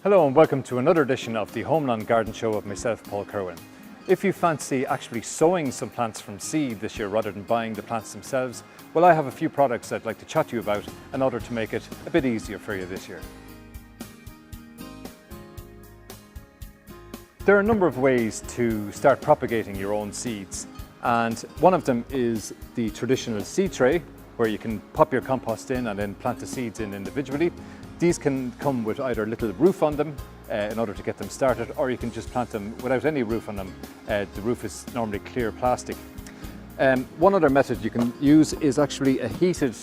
Hello and welcome to another edition of the Homeland Garden Show with myself, Paul Kerwin. If you fancy actually sowing some plants from seed this year rather than buying the plants themselves, well, I have a few products I'd like to chat to you about in order to make it a bit easier for you this year. There are a number of ways to start propagating your own seeds, and one of them is the traditional seed tray, where you can pop your compost in and then plant the seeds in individually. These can come with either a little roof on them in order to get them started, or you can just plant them without any roof on them. The roof is normally clear plastic. One other method you can use is actually a heated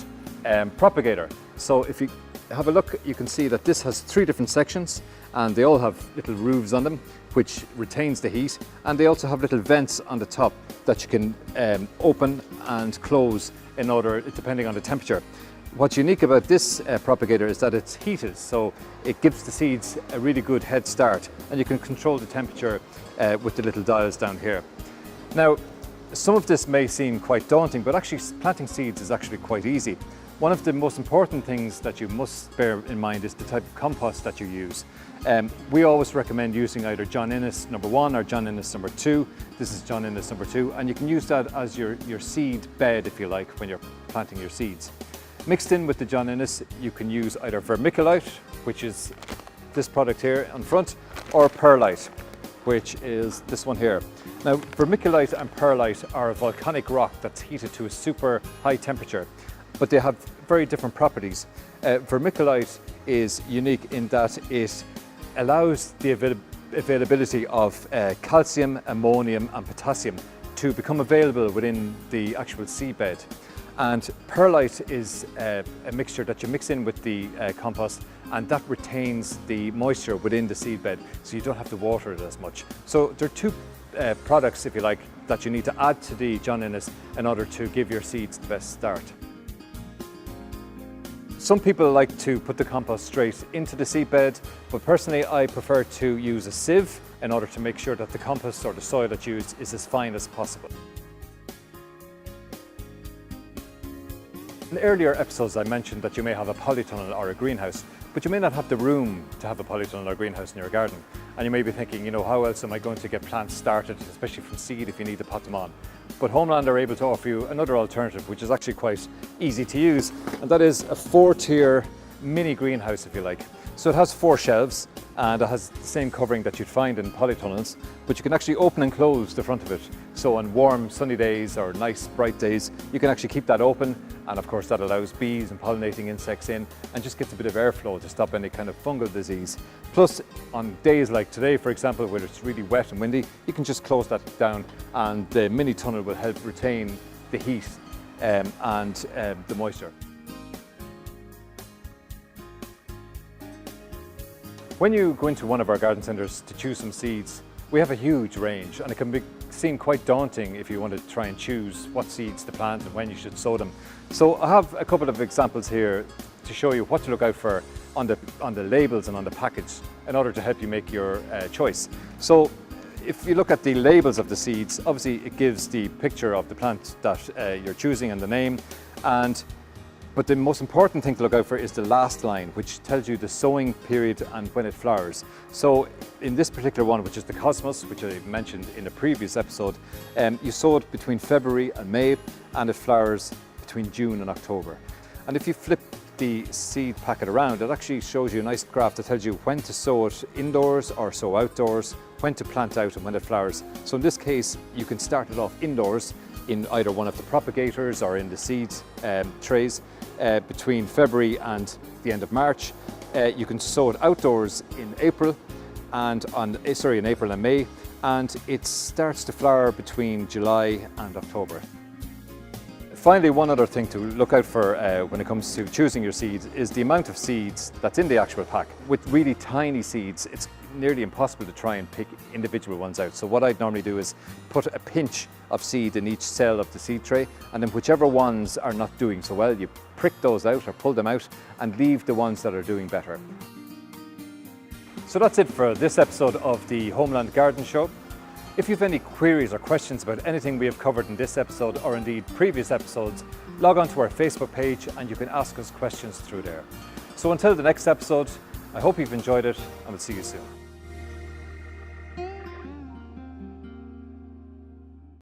propagator. So if you have a look, you can see that this has 3 different sections and they all have little roofs on them which retains the heat, and they also have little vents on the top that you can open and close in order, depending on the temperature. What's unique about this propagator is that it's heated, so it gives the seeds a really good head start, and you can control the temperature with the little dials down here. Now, some of this may seem quite daunting, but actually planting seeds is actually quite easy. One of the most important things that you must bear in mind is the type of compost that you use. We always recommend using either John Innes number 1 or John Innes number 2. This is John Innes number 2, and you can use that as your seed bed, if you like, when you're planting your seeds. Mixed in with the John Innes, you can use either vermiculite, which is this product here on front, or perlite, which is this one here. Now, vermiculite and perlite are a volcanic rock that's heated to a super high temperature, but they have very different properties. Vermiculite is unique in that it allows the availability of calcium, ammonium and potassium to become available within the actual seedbed. And perlite is a mixture that you mix in with the compost, and that retains the moisture within the seedbed, so you don't have to water it as much. So there are 2 products, if you like, that you need to add to the John Innes in order to give your seeds the best start. Some people like to put the compost straight into the seedbed, but personally I prefer to use a sieve in order to make sure that the compost or the soil that's used is as fine as possible. In earlier episodes I mentioned that you may have a polytunnel or a greenhouse, but you may not have the room to have a polytunnel or greenhouse in your garden. And you may be thinking, how else am I going to get plants started, especially from seed if you need to pot them on. But Homeland are able to offer you another alternative, which is actually quite easy to use, and that is a 4-tier mini greenhouse, if you like. So it has 4 shelves and it has the same covering that you'd find in polytunnels, but you can actually open and close the front of it. So on warm sunny days or nice bright days, you can actually keep that open, and of course that allows bees and pollinating insects in and just gets a bit of airflow to stop any kind of fungal disease. Plus, on days like today, for example, where it's really wet and windy, you can just close that down and the mini tunnel will help retain the heat and the moisture. When you go into one of our garden centres to choose some seeds, we have a huge range, and it can seem quite daunting if you want to try and choose what seeds to plant and when you should sow them. So I have a couple of examples here to show you what to look out for on the labels and on the package in order to help you make your choice. So if you look at the labels of the seeds, obviously it gives the picture of the plant that you're choosing and the name, but the most important thing to look out for is the last line, which tells you the sowing period and when it flowers. So in this particular one, which is the Cosmos, which I mentioned in a previous episode, you sow it between February and May, and it flowers between June and October. And if you flip the seed packet around, it actually shows you a nice graph that tells you when to sow it indoors or sow outdoors, when to plant out and when it flowers. So in this case, you can start it off indoors in either one of the propagators or in the seed trays between February and the end of March. You can sow it outdoors in April and in April and May, and it starts to flower between July and October. Finally, one other thing to look out for when it comes to choosing your seeds is the amount of seeds that's in the actual pack. With really tiny seeds, it's nearly impossible to try and pick individual ones out. So what I'd normally do is put a pinch of seed in each cell of the seed tray, and then whichever ones are not doing so well, you prick those out or pull them out and leave the ones that are doing better. So that's it for this episode of the Homeland Garden Show. If you have any queries or questions about anything we have covered in this episode or indeed previous episodes, log on to our Facebook page and you can ask us questions through there. So until the next episode, I hope you've enjoyed it, and we'll see you soon.